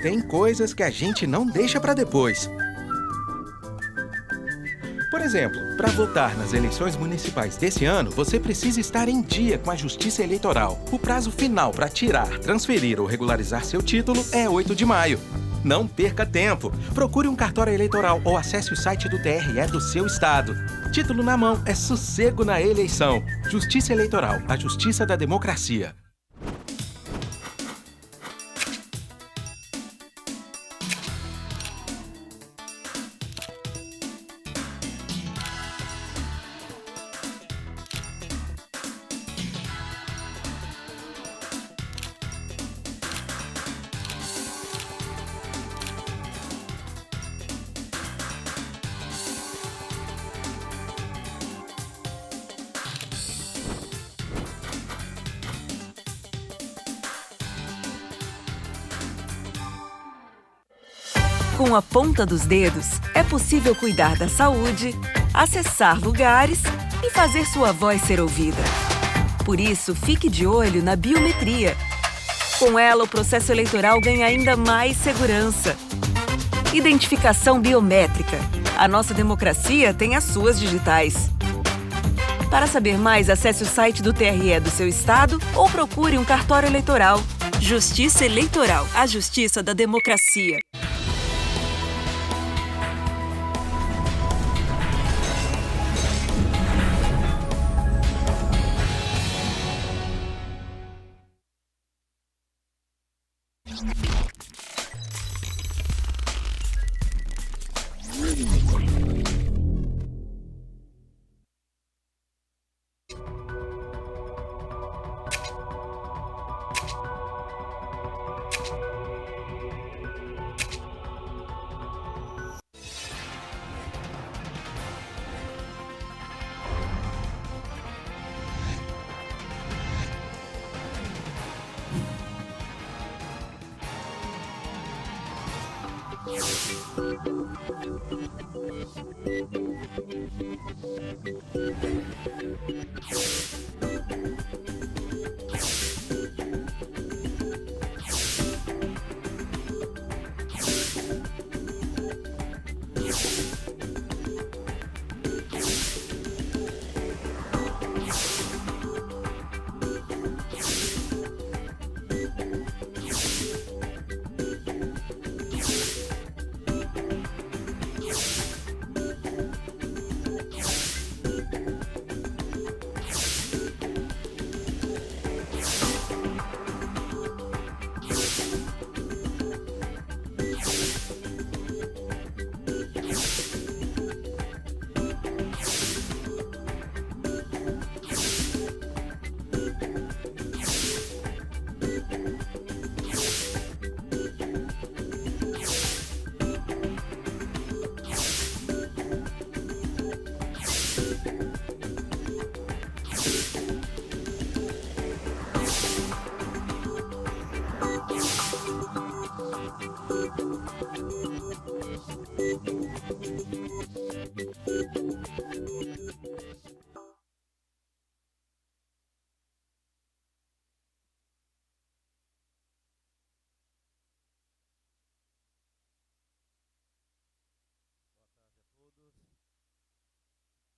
Tem coisas que a gente não deixa para depois. Por exemplo, para votar nas eleições municipais desse ano, você precisa estar em dia com a Justiça Eleitoral. O prazo final para tirar, transferir ou regularizar seu título é 8 de maio. Não perca tempo. Procure um cartório eleitoral ou acesse o site do TRE do seu estado. Título na mão é sossego na eleição. Justiça Eleitoral, a justiça da democracia. Com a ponta dos dedos, é possível cuidar da saúde, acessar lugares e fazer sua voz ser ouvida. Por isso, fique de olho na biometria. Com ela, o processo eleitoral ganha ainda mais segurança. Identificação biométrica. A nossa democracia tem as suas digitais. Para saber mais, acesse o site do TRE do seu estado ou procure um cartório eleitoral. Justiça Eleitoral, a justiça da democracia.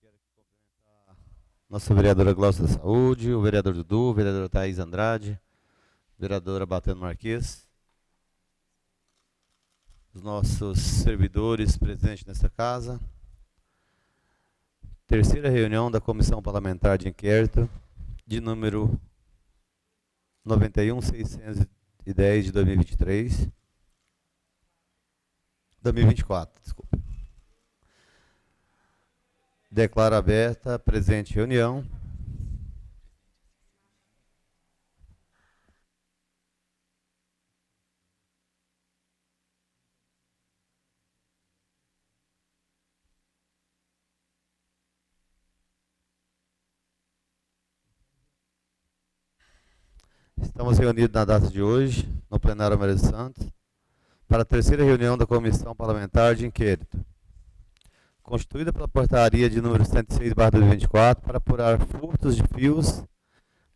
Quero aqui cumprimentar nossa vereadora Glaucia da Saúde, o vereador Dudu, a vereadora Thaís Andrade, a vereadora Batendo Marques, os nossos servidores presentes nesta casa. Terceira reunião da Comissão Parlamentar de Inquérito, de número 91.610 de 2024, desculpa. Declaro aberta a presente reunião. Estamos reunidos na data de hoje, no plenário Maria dos Santos, para a terceira reunião da Comissão Parlamentar de Inquérito, constituída pela portaria de número 106/2024, para apurar furtos de fios,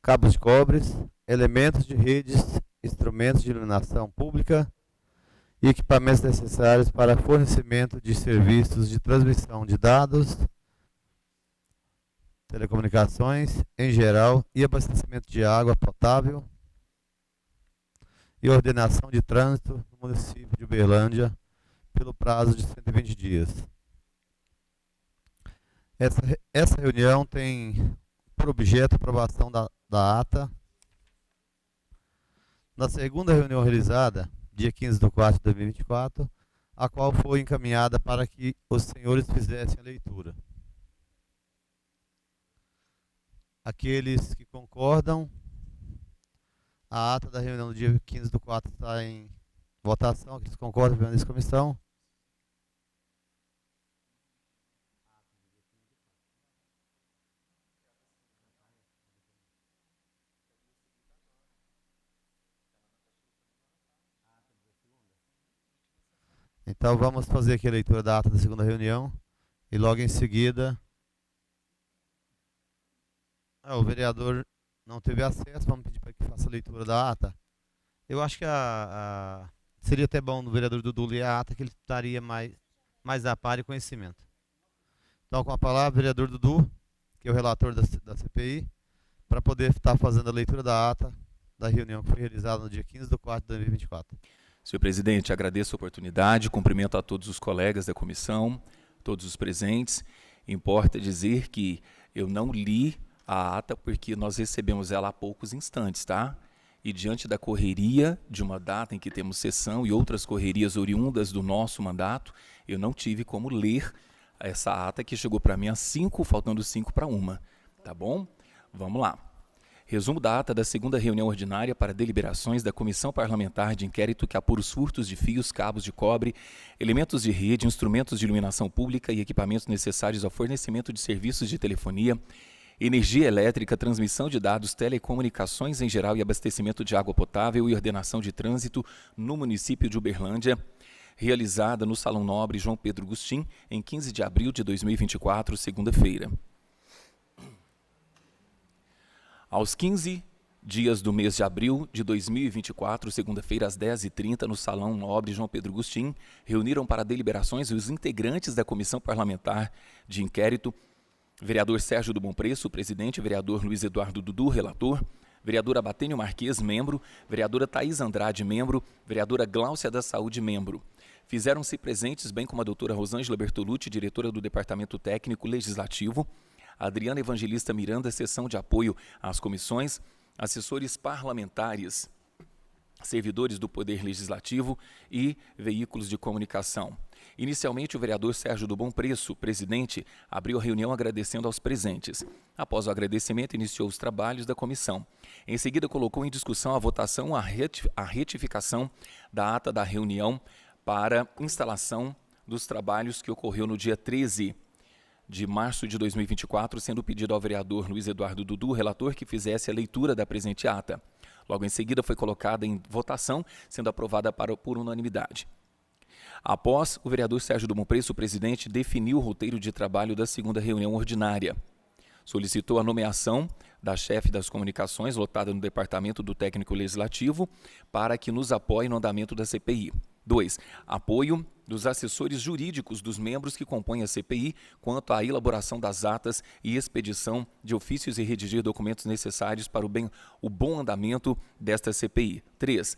cabos de cobre, elementos de redes, instrumentos de iluminação pública e equipamentos necessários para fornecimento de serviços de transmissão de dados, telecomunicações em geral e abastecimento de água potável e ordenação de trânsito no município de Uberlândia pelo prazo de 120 dias. Essa reunião tem por objeto a aprovação da ata. Na segunda reunião realizada, dia 15/4 de 2024, a qual foi encaminhada para que os senhores fizessem a leitura. Aqueles que concordam, a ata da reunião do dia 15/4 está em votação. Aqueles que concordam, permaneçam em comissão. Então vamos fazer aqui a leitura da ata da segunda reunião e logo em seguida o vereador não teve acesso, vamos pedir para que faça a leitura da ata. Eu acho que seria até bom no vereador Dudu ler a ata, que ele estaria mais a par e conhecimento. Então com a palavra, vereador Dudu, que é o relator da CPI, para poder estar fazendo a leitura da ata da reunião que foi realizada no dia 15/4 de 2024. Senhor presidente, agradeço a oportunidade, cumprimento a todos os colegas da comissão, todos os presentes. Importa dizer que eu não li a ata porque nós recebemos ela há poucos instantes, tá? E diante da correria de uma data em que temos sessão e outras correrias oriundas do nosso mandato, eu não tive como ler essa ata que chegou para mim às 5, faltando 5 para 1, tá bom? Vamos lá. Resumo da ata da segunda reunião ordinária para deliberações da Comissão Parlamentar de Inquérito que apura os furtos de fios, cabos de cobre, elementos de rede, instrumentos de iluminação pública e equipamentos necessários ao fornecimento de serviços de telefonia, energia elétrica, transmissão de dados, telecomunicações em geral e abastecimento de água potável e ordenação de trânsito no município de Uberlândia, realizada no Salão Nobre João Pedro Gustim, em 15 de abril de 2024, segunda-feira. Aos 15 dias do mês de abril de 2024, segunda-feira, às 10h30, no Salão Nobre João Pedro Gustim, reuniram para deliberações os integrantes da Comissão Parlamentar de Inquérito, vereador Sérgio do Bom Preço, presidente, vereador Luiz Eduardo Dudu, relator, vereadora Batênio Marques, membro, vereadora Thaís Andrade, membro, vereadora Gláucia da Saúde, membro. Fizeram-se presentes, bem como a doutora Rosângela Bertolucci, diretora do Departamento Técnico Legislativo, Adriana Evangelista Miranda, seção de apoio às comissões, assessores parlamentares, servidores do Poder Legislativo e veículos de comunicação. Inicialmente, o vereador Sérgio do Bom Preço, presidente, abriu a reunião agradecendo aos presentes. Após o agradecimento, iniciou os trabalhos da comissão. Em seguida, colocou em discussão a votação a retificação da ata da reunião para instalação dos trabalhos que ocorreu no dia 13 de março de 2024, sendo pedido ao vereador Luiz Eduardo Dudu, relator, que fizesse a leitura da presente ata. Logo em seguida foi colocada em votação, sendo aprovada por unanimidade. Após, o vereador Sérgio do Bom Preço, presidente, definiu o roteiro de trabalho da segunda reunião ordinária. Solicitou a nomeação da chefe das comunicações, lotada no Departamento do Técnico Legislativo, para que nos apoie no andamento da CPI. 2. Apoio dos assessores jurídicos dos membros que compõem a CPI quanto à elaboração das atas e expedição de ofícios e redigir documentos necessários para o bom andamento desta CPI. 3.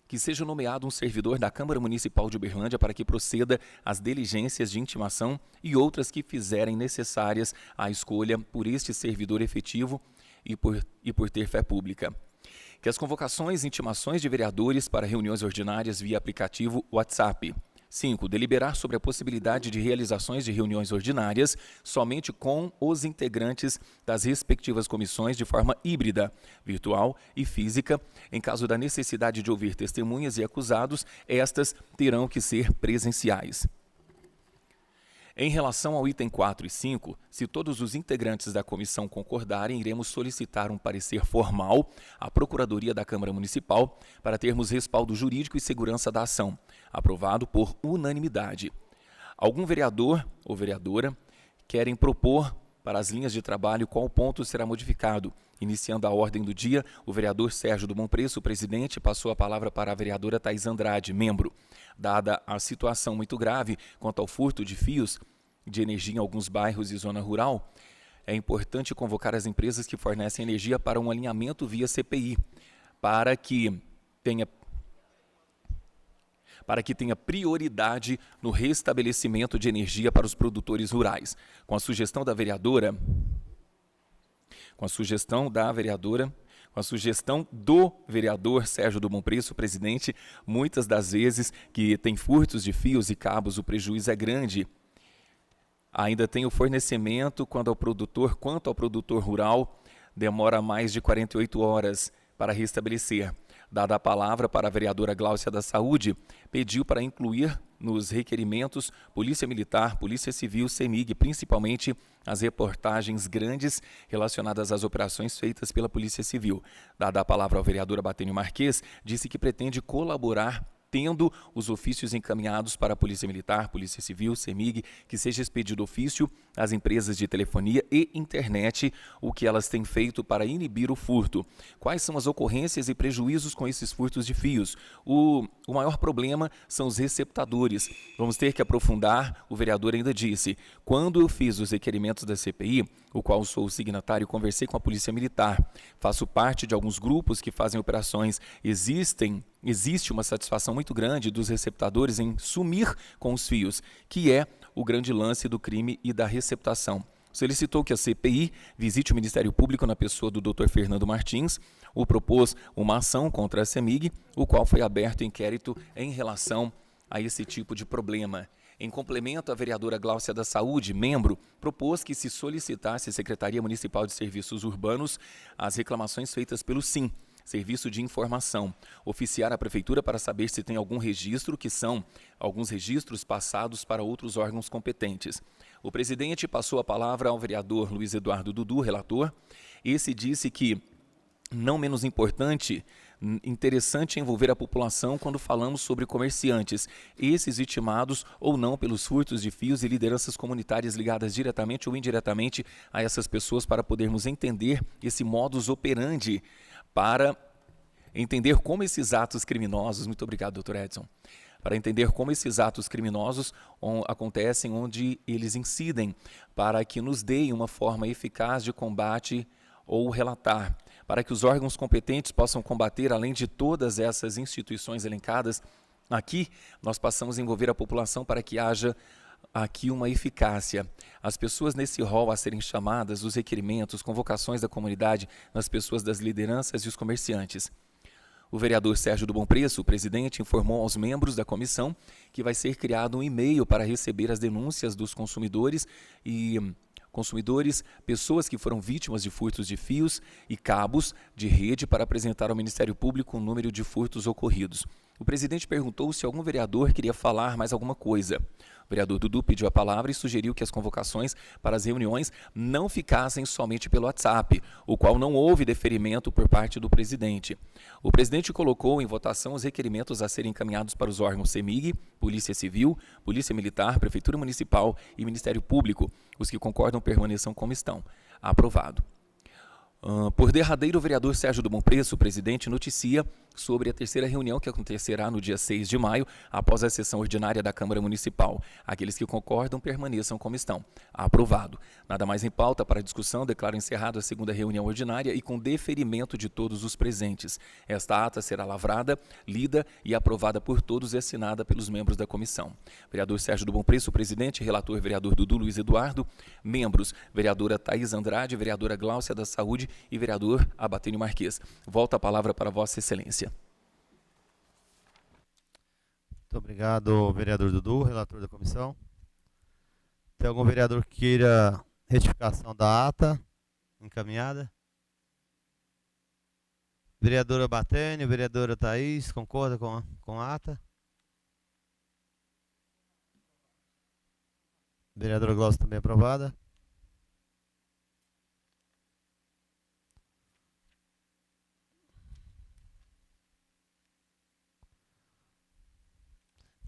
Que seja nomeado um servidor da Câmara Municipal de Uberlândia para que proceda às diligências de intimação e outras que fizerem necessárias à escolha por este servidor efetivo e por ter fé pública. Que as convocações e intimações de vereadores para reuniões ordinárias via aplicativo WhatsApp. 5. Deliberar sobre a possibilidade de realizações de reuniões ordinárias somente com os integrantes das respectivas comissões de forma híbrida, virtual e física. Em caso da necessidade de ouvir testemunhas e acusados, estas terão que ser presenciais. Em relação ao item 4 e 5, se todos os integrantes da comissão concordarem, iremos solicitar um parecer formal à Procuradoria da Câmara Municipal para termos respaldo jurídico e segurança da ação, aprovado por unanimidade. Algum vereador ou vereadora querem propor para as linhas de trabalho qual ponto será modificado? Iniciando a ordem do dia, o vereador Sérgio do Bom Preço, presidente, passou a palavra para a vereadora Thaís Andrade, membro. Dada a situação muito grave quanto ao furto de fios de energia em alguns bairros e zona rural, é importante convocar as empresas que fornecem energia para um alinhamento via CPI, para que tenha prioridade no restabelecimento de energia para os produtores rurais. Com a sugestão do vereador Sérgio do Bom Preço, presidente, muitas das vezes que tem furtos de fios e cabos, o prejuízo é grande. Ainda tem o fornecimento quanto ao produtor rural, demora mais de 48 horas para restabelecer. Dada a palavra para a vereadora Gláucia da Saúde, pediu para incluir nos requerimentos Polícia Militar, Polícia Civil, CEMIG, principalmente as reportagens grandes relacionadas às operações feitas pela Polícia Civil. Dada a palavra ao vereador Abatênio Marques, disse que pretende colaborar tendo os ofícios encaminhados para a Polícia Militar, Polícia Civil, CEMIG, que seja expedido ofício às empresas de telefonia e internet, o que elas têm feito para inibir o furto. Quais são as ocorrências e prejuízos com esses furtos de fios? O maior problema são os receptadores. Vamos ter que aprofundar, o vereador ainda disse, quando eu fiz os requerimentos da CPI, o qual sou o signatário, conversei com a Polícia Militar, faço parte de alguns grupos que fazem operações, existe uma satisfação muito grande dos receptadores em sumir com os fios, que é o grande lance do crime e da receptação. Solicitou que a CPI visite o Ministério Público na pessoa do Dr. Fernando Martins, propôs uma ação contra a CEMIG, o qual foi aberto inquérito em relação a esse tipo de problema. Em complemento, a vereadora Gláucia da Saúde, membro, propôs que se solicitasse à Secretaria Municipal de Serviços Urbanos as reclamações feitas pelo SIM, Serviço de Informação, oficiar a Prefeitura para saber se tem algum registro, que são alguns registros passados para outros órgãos competentes. O presidente passou a palavra ao vereador Luiz Eduardo Dudu, relator. Esse disse que, não menos interessante envolver a população quando falamos sobre comerciantes, esses vitimados ou não pelos furtos de fios e lideranças comunitárias ligadas diretamente ou indiretamente a essas pessoas, para podermos entender esse modus operandi, para entender como esses atos criminosos, muito obrigado, doutor Edson, para entender como esses atos criminosos acontecem, onde eles incidem, para que nos deem uma forma eficaz de combate ou relatar, para que os órgãos competentes possam combater, além de todas essas instituições elencadas. Aqui, nós passamos a envolver a população para que haja aqui uma eficácia. As pessoas nesse rol a serem chamadas, os requerimentos, convocações da comunidade, nas pessoas das lideranças e os comerciantes. O vereador Sérgio do Bom Preço, o presidente, informou aos membros da comissão que vai ser criado um e-mail para receber as denúncias dos consumidores, pessoas que foram vítimas de furtos de fios e cabos de rede, para apresentar ao Ministério Público o número de furtos ocorridos. O presidente perguntou se algum vereador queria falar mais alguma coisa. O vereador Dudu pediu a palavra e sugeriu que as convocações para as reuniões não ficassem somente pelo WhatsApp, o qual não houve deferimento por parte do presidente. O presidente colocou em votação os requerimentos a serem encaminhados para os órgãos CEMIG, Polícia Civil, Polícia Militar, Prefeitura Municipal e Ministério Público. Os que concordam permaneçam como estão. Aprovado. Por derradeiro, o vereador Sérgio do Bom Preço, presidente, noticia sobre a terceira reunião que acontecerá no dia 6 de maio, após a sessão ordinária da Câmara Municipal. Aqueles que concordam permaneçam como estão. Aprovado. Nada mais em pauta para discussão, declaro encerrado a segunda reunião ordinária e com deferimento de todos os presentes. Esta ata será lavrada, lida e aprovada por todos e assinada pelos membros da comissão. Vereador Sérgio do Bom Preço, presidente, relator vereador Dudu Luiz Eduardo, membros, vereadora Thaís Andrade, vereadora Gláucia da Saúde e vereador Abatênio Marques. Volta a palavra para Vossa Excelência. Muito obrigado, vereador Dudu, relator da comissão. Tem algum vereador que queira retificação da ata encaminhada? Vereadora Abatênio, vereadora Thaís, concorda com a ata? Vereadora Gláucia também aprovada.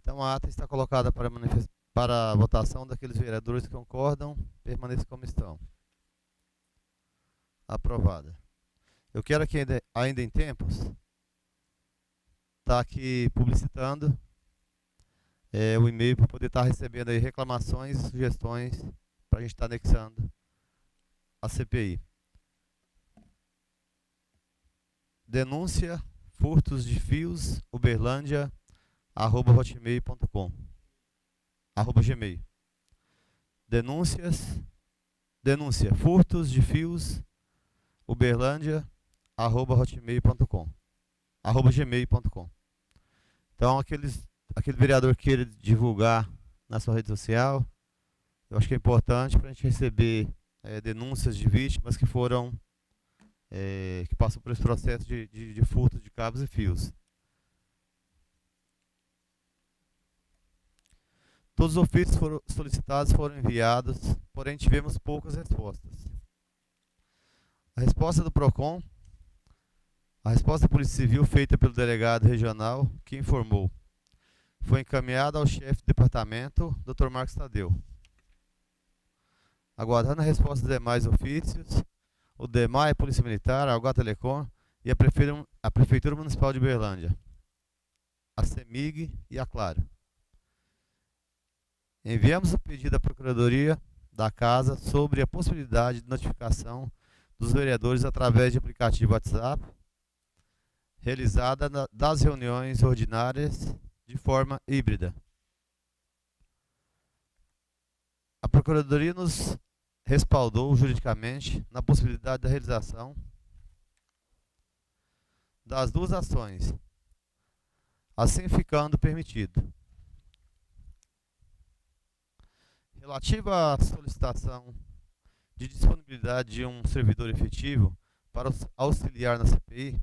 Então a ata está colocada para a votação daqueles vereadores que concordam, permaneçam como estão. Aprovada. Eu quero que ainda em tempos, está aqui publicitando o e-mail para poder estar recebendo aí reclamações e sugestões para a gente estar anexando a CPI. Denúncia, furtos de fios, Uberlândia, @hotmail.com, @gmail. Denúncia, furtos de fios, Uberlândia, @hotmail.com, @gmail.com. Então, aquele vereador que queira divulgar na sua rede social, eu acho que é importante para a gente receber denúncias de vítimas que foram, que passam por esse processo de furto de cabos e fios. Todos os ofícios solicitados foram enviados, porém tivemos poucas respostas. A resposta do PROCON, a resposta da Polícia Civil feita pelo delegado regional, que informou, foi encaminhada ao chefe do departamento, Dr. Marcos Tadeu. Aguardando a resposta dos demais ofícios, o DEMAI, Polícia Militar, a Algar Telecom e a Prefeitura Municipal de Uberlândia, a CEMIG e a Claro. Enviamos o pedido à Procuradoria da Casa sobre a possibilidade de notificação dos vereadores através de aplicativo WhatsApp, realizada das reuniões ordinárias de forma híbrida. A Procuradoria nos respaldou juridicamente na possibilidade da realização das duas ações, assim ficando permitido. Relativa à solicitação de disponibilidade de um servidor efetivo para auxiliar na CPI,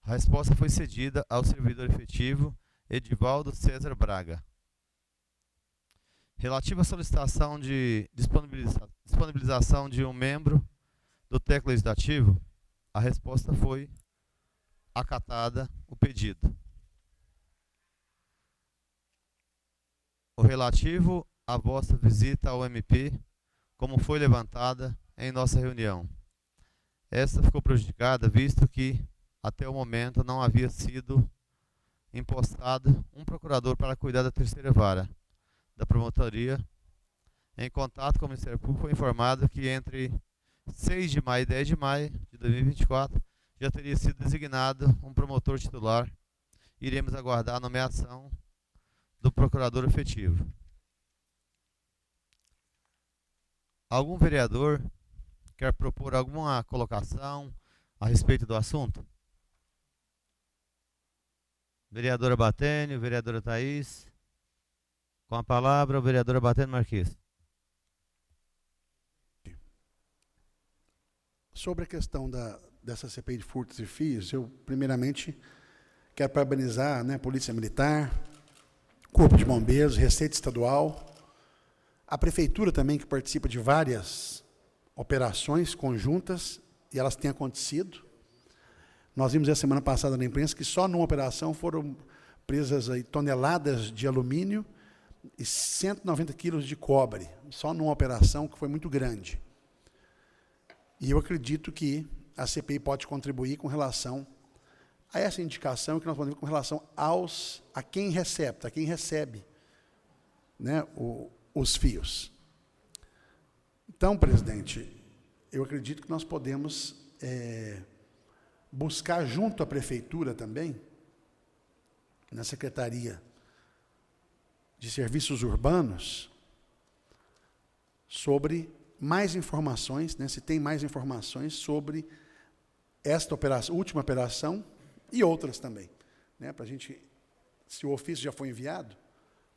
a resposta foi cedida ao servidor efetivo Edivaldo César Braga. Relativa à solicitação de disponibilização de um membro do TEC Legislativo, a resposta foi acatada o pedido. O relativo à vossa visita ao MP, como foi levantada em nossa reunião. Esta ficou prejudicada, visto que, até o momento, não havia sido impostado um procurador para cuidar da terceira vara da promotoria. Em contato com o Ministério Público, foi informado que entre 6 de maio e 10 de maio de 2024 já teria sido designado um promotor titular. Iremos aguardar a nomeação do procurador efetivo. Algum vereador quer propor alguma colocação a respeito do assunto? Vereadora Batênio, vereadora Thaís. Com a palavra, o vereador Batênio Marques. Sobre a questão dessa CPI de furtos e fios, eu, primeiramente, quero parabenizar, a Polícia Militar, Corpo de Bombeiros, Receita Estadual, a Prefeitura também, que participa de várias operações conjuntas, e elas têm acontecido. Nós vimos a semana passada na imprensa que só numa operação foram presas aí toneladas de alumínio e 190 quilos de cobre, só numa operação que foi muito grande. E eu acredito que a CPI pode contribuir com relação a essa indicação que nós podemos com relação a quem recebe, os fios. Então, presidente, eu acredito que nós podemos buscar junto à Prefeitura também, na Secretaria de Serviços Urbanos, sobre mais informações, se tem mais informações sobre esta operação, última operação e outras também. Para a gente, se o ofício já foi enviado,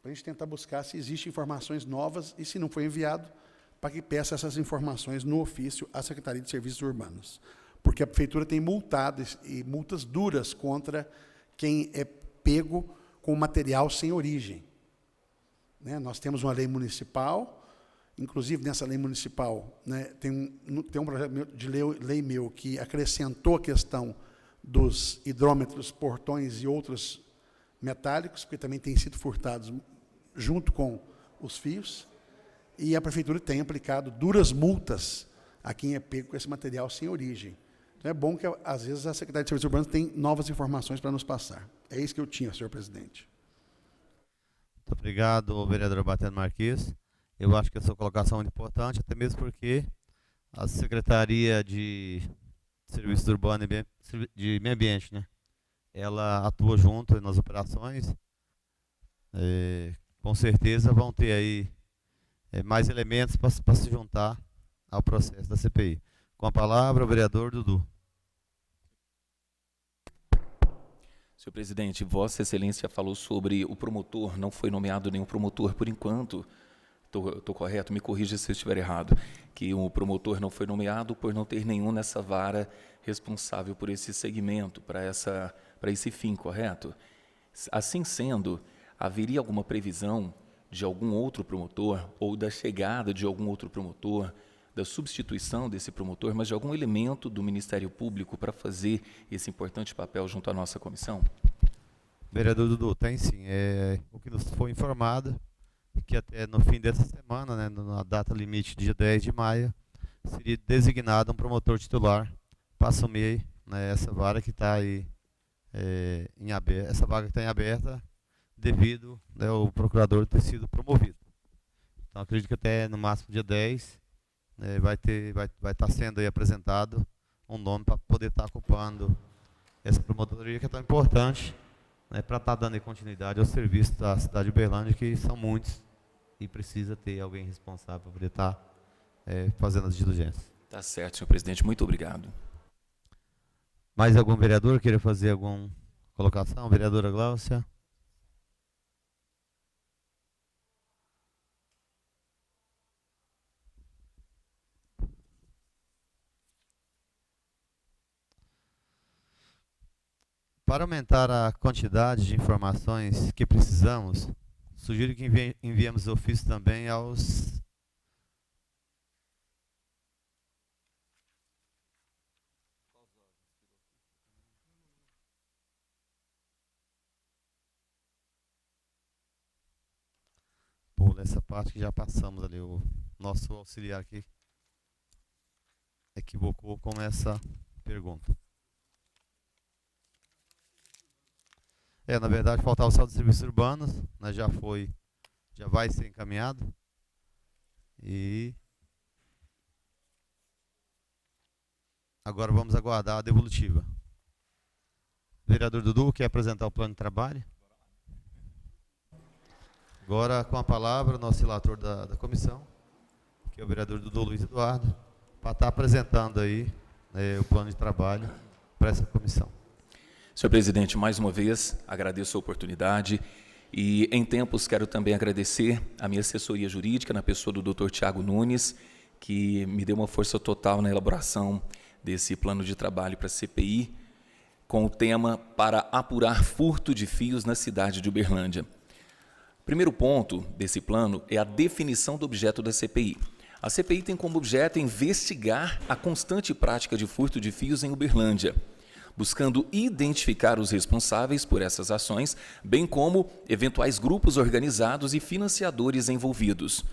para a gente tentar buscar se existem informações novas e, se não foi enviado, para que peça essas informações no ofício à Secretaria de Serviços Urbanos. Porque a Prefeitura tem multado, e multas duras contra quem é pego com material sem origem. Nós temos uma lei municipal, inclusive nessa lei municipal, tem um projeto de lei meu que acrescentou a questão dos hidrômetros, portões e outros metálicos, porque também têm sido furtados junto com os fios, e a Prefeitura tem aplicado duras multas a quem é pego com esse material sem origem. Então, é bom que, às vezes, a Secretaria de Serviços Urbanos tem novas informações para nos passar. É isso que eu tinha, senhor presidente. Muito obrigado, vereador Batendo Marques. Eu acho que a sua colocação é muito importante, até mesmo porque a Secretaria de Serviços Urbanos e de Meio Ambiente, né? Ela atua junto nas operações. Com certeza vão ter aí mais elementos para se juntar ao processo da CPI. Com a palavra, o vereador Dudu. Senhor presidente, Vossa Excelência falou sobre o promotor, não foi nomeado nenhum promotor por enquanto. Estou correto? Me corrija se eu estiver errado. Que o promotor não foi nomeado por não ter nenhum nessa vara responsável por esse segmento, para esse fim, correto? Assim sendo, haveria alguma previsão de algum outro promotor ou da chegada de algum outro promotor, da substituição desse promotor, mas de algum elemento do Ministério Público para fazer esse importante papel junto à nossa comissão? Vereador Dudu, tem sim. O que nos foi informado, que até no fim dessa semana, né, na data limite, dia 10 de maio, seria designado um promotor titular para assumir, né, essa vara que está aí em aberto, essa vaga que está em aberta, devido, né, o procurador ter sido promovido. Então acredito que até no máximo dia 10 vai estar sendo aí apresentado um nome para poder estar ocupando essa promotoria que é tão importante, né, para estar dando continuidade ao serviço da cidade de Uberlândia, que são muitos e precisa ter alguém responsável para poder estar fazendo as diligências. Tá certo, senhor presidente, muito obrigado. Mais algum vereador queira fazer alguma colocação? Vereadora Gláucia. Para aumentar a quantidade de informações que precisamos, sugiro que enviemos ofício também aos essa parte que já passamos ali, o nosso auxiliar aqui equivocou com essa pergunta. Na verdade, faltava só dos serviços urbanos, né, já vai ser encaminhado. E agora vamos aguardar a devolutiva. Vereador Dudu, quer apresentar o plano de trabalho? Agora, com a palavra, o nosso relator da comissão, que é o vereador Dudu Luiz Eduardo, para estar apresentando aí o plano de trabalho para essa comissão. Senhor presidente, mais uma vez, agradeço a oportunidade e, em tempos, quero também agradecer a minha assessoria jurídica, na pessoa do Dr. Tiago Nunes, que me deu uma força total na elaboração desse plano de trabalho para a CPI, com o tema para apurar furto de fios na cidade de Uberlândia. O primeiro ponto desse plano é a definição do objeto da CPI. A CPI tem como objeto investigar a constante prática de furto de fios em Uberlândia, buscando identificar os responsáveis por essas ações, bem como eventuais grupos organizados e financiadores envolvidos.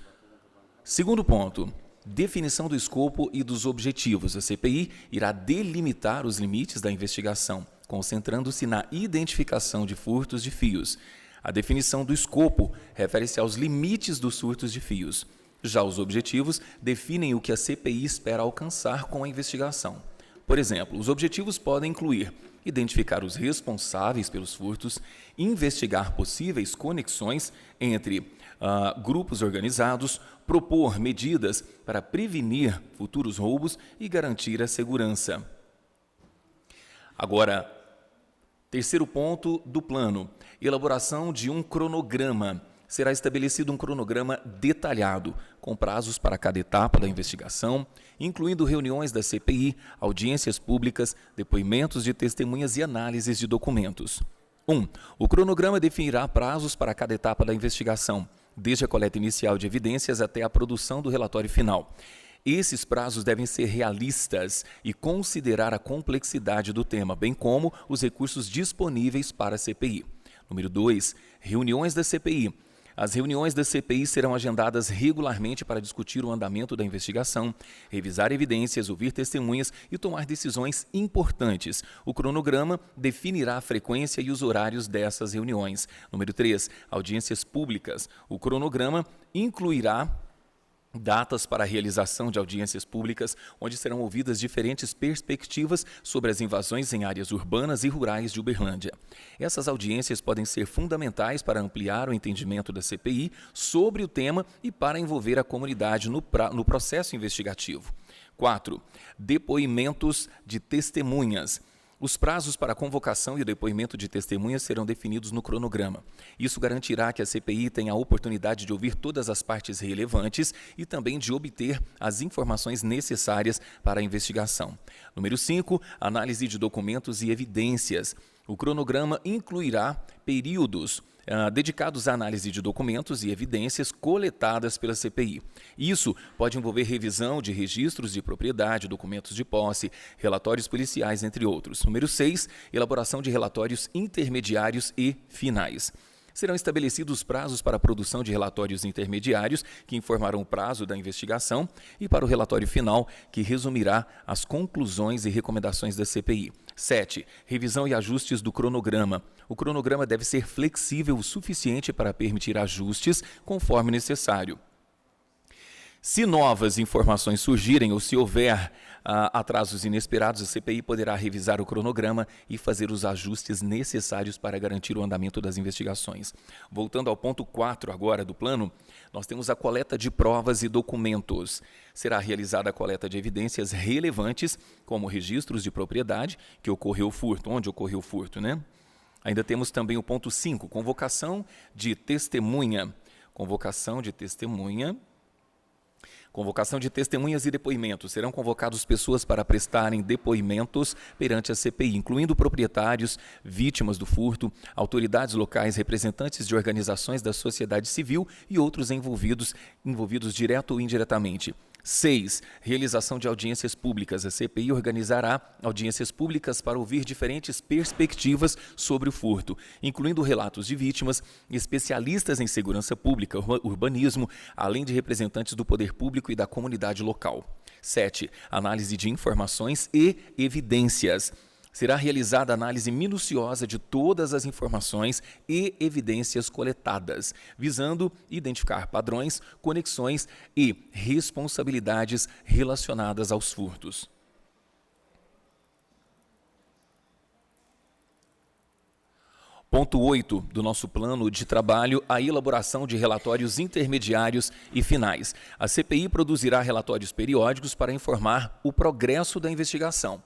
Segundo ponto, definição do escopo e dos objetivos. A CPI irá delimitar os limites da investigação, concentrando-se na identificação de furtos de fios. A definição do escopo refere-se aos limites dos furtos de fios. Já os objetivos definem o que a CPI espera alcançar com a investigação. Por exemplo, os objetivos podem incluir identificar os responsáveis pelos furtos, investigar possíveis conexões entre grupos organizados, propor medidas para prevenir futuros roubos e garantir a segurança. Agora, terceiro ponto do plano, elaboração de um cronograma. Será estabelecido um cronograma detalhado, com prazos para cada etapa da investigação, incluindo reuniões da CPI, audiências públicas, depoimentos de testemunhas e análises de documentos. 1. O cronograma definirá prazos para cada etapa da investigação, desde a coleta inicial de evidências até a produção do relatório final. Esses prazos devem ser realistas e considerar a complexidade do tema, bem como os recursos disponíveis para a CPI. Número 2. Reuniões da CPI. As reuniões da CPI serão agendadas regularmente para discutir o andamento da investigação, revisar evidências, ouvir testemunhas e tomar decisões importantes. O cronograma definirá a frequência e os horários dessas reuniões. Número 3, audiências públicas. O cronograma incluirá datas para a realização de audiências públicas, onde serão ouvidas diferentes perspectivas sobre as invasões em áreas urbanas e rurais de Uberlândia. Essas audiências podem ser fundamentais para ampliar o entendimento da CPI sobre o tema e para envolver a comunidade no processo investigativo. 4. Depoimentos de testemunhas. Os prazos para a convocação e o depoimento de testemunhas serão definidos no cronograma. Isso garantirá que a CPI tenha a oportunidade de ouvir todas as partes relevantes e também de obter as informações necessárias para a investigação. Número 5, análise de documentos e evidências. O cronograma incluirá períodos dedicados à análise de documentos e evidências coletadas pela CPI. Isso pode envolver revisão de registros de propriedade, documentos de posse, relatórios policiais, entre outros. Número 6, elaboração de relatórios intermediários e finais. Serão estabelecidos prazos para a produção de relatórios intermediários, que informarão o prazo da investigação, e para o relatório final, que resumirá as conclusões e recomendações da CPI. 7. Revisão e ajustes do cronograma. O cronograma deve ser flexível o suficiente para permitir ajustes conforme necessário. Se novas informações surgirem ou se houver atrasos inesperados, a CPI poderá revisar o cronograma e fazer os ajustes necessários para garantir o andamento das investigações. Voltando ao ponto 4 agora do plano, nós temos a coleta de provas e documentos. Será realizada a coleta de evidências relevantes, como registros de propriedade, que ocorreu o furto, onde ocorreu o furto, né? Ainda temos também o ponto 5, convocação de testemunha. Convocação de testemunhas e depoimentos. Serão convocados pessoas para prestarem depoimentos perante a CPI, incluindo proprietários, vítimas do furto, autoridades locais, representantes de organizações da sociedade civil e outros envolvidos direto ou indiretamente. 6. Realização de audiências públicas. A CPI organizará audiências públicas para ouvir diferentes perspectivas sobre o furto, incluindo relatos de vítimas, especialistas em segurança pública, urbanismo, além de representantes do poder público e da comunidade local. 7. Análise de informações e evidências. Será realizada análise minuciosa de todas as informações e evidências coletadas, visando identificar padrões, conexões e responsabilidades relacionadas aos furtos. Ponto 8 do nosso plano de trabalho, a elaboração de relatórios intermediários e finais. A CPI produzirá relatórios periódicos para informar o progresso da investigação.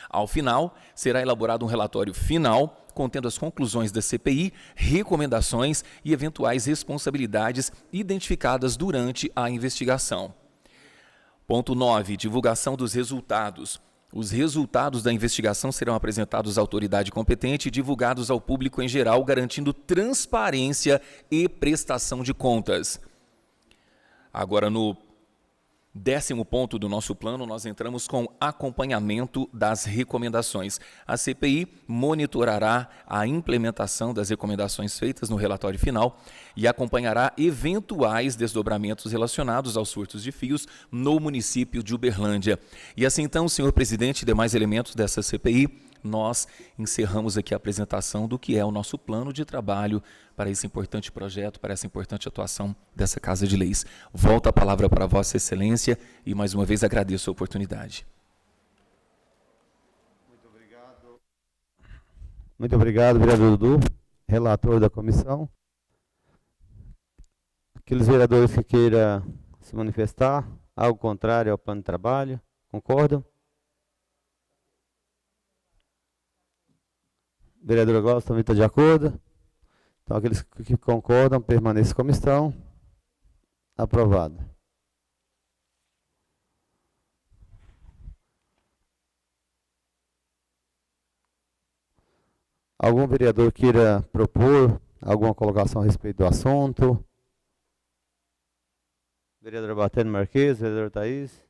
Ao final, será elaborado um relatório final contendo as conclusões da CPI, recomendações e eventuais responsabilidades identificadas durante a investigação. Ponto 9. Divulgação dos resultados. Os resultados da investigação serão apresentados à autoridade competente e divulgados ao público em geral, garantindo transparência e prestação de contas. Agora, no 10º ponto do nosso plano, nós entramos com acompanhamento das recomendações. A CPI monitorará a implementação das recomendações feitas no relatório final e acompanhará eventuais desdobramentos relacionados aos furtos de fios no município de Uberlândia. E assim então, senhor presidente e demais elementos dessa CPI, nós encerramos aqui a apresentação do que é o nosso plano de trabalho para esse importante projeto, para essa importante atuação dessa Casa de Leis. Volto a palavra para Vossa Excelência e mais uma vez agradeço a oportunidade. Muito obrigado, vereador Dudu, relator da comissão. Aqueles vereadores que queiram se manifestar, algo contrário ao plano de trabalho, concordam? Vereadora Glaucia também está de acordo? Então, aqueles que concordam, permaneçam como estão. Aprovado. Algum vereador queira propor alguma colocação a respeito do assunto? Vereadora Batene Marques, vereadora Thaís.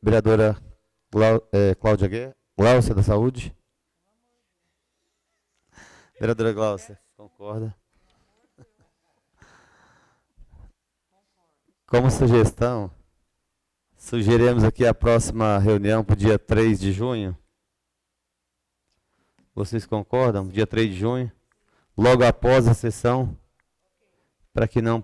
Vereadora Cláudia Guerra. Glaucia da Saúde. Vereadora Glaucia, Concorda? Como sugestão, sugerimos aqui a próxima reunião para o dia 3 de junho. Vocês concordam? Dia 3 de junho, logo após a sessão, para que não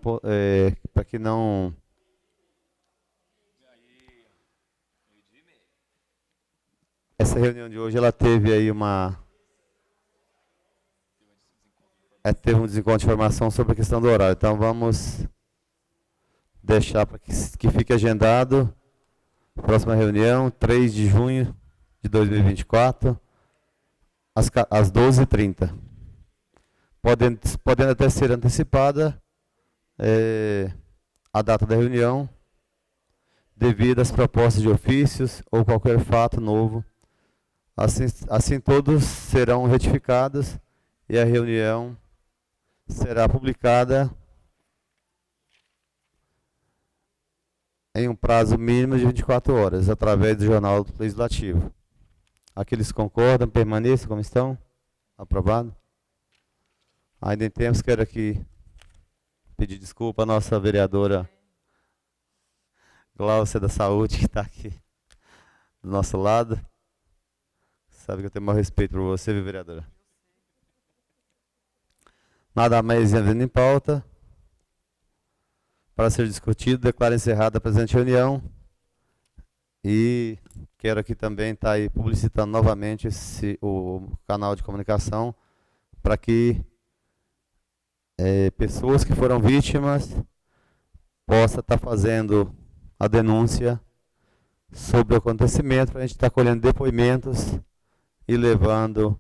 essa reunião de hoje ela teve aí teve um desencontro de informação sobre a questão do horário. Então vamos deixar para que fique agendado a próxima reunião, 3 de junho de 2024, às 12h30. Podendo até ser antecipada a data da reunião, devido às propostas de ofícios ou qualquer fato novo. Assim todos serão retificados e a reunião será publicada em um prazo mínimo de 24 horas, através do Jornal Legislativo. Aqueles que concordam, permaneçam como estão. Aprovado. Ainda em tempos, quero aqui pedir desculpa à nossa vereadora Gláucia da Saúde, que está aqui do nosso lado. Sabe que eu tenho o maior respeito por você, viu, vereadora? Nada mais havendo em pauta. Para ser discutido, declaro encerrada a presente reunião. E quero aqui também estar aí publicitando novamente o canal de comunicação para que pessoas que foram vítimas possam estar fazendo a denúncia sobre o acontecimento, para a gente estar colhendo depoimentos e levando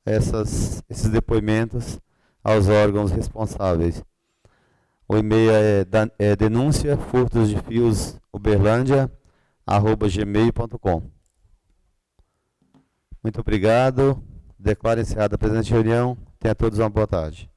esses depoimentos aos órgãos responsáveis. O e-mail é denúncia furtos de fios uberlândia@gmail.com. Muito obrigado. Declaro encerrada a presente reunião. Tenha todos uma boa tarde.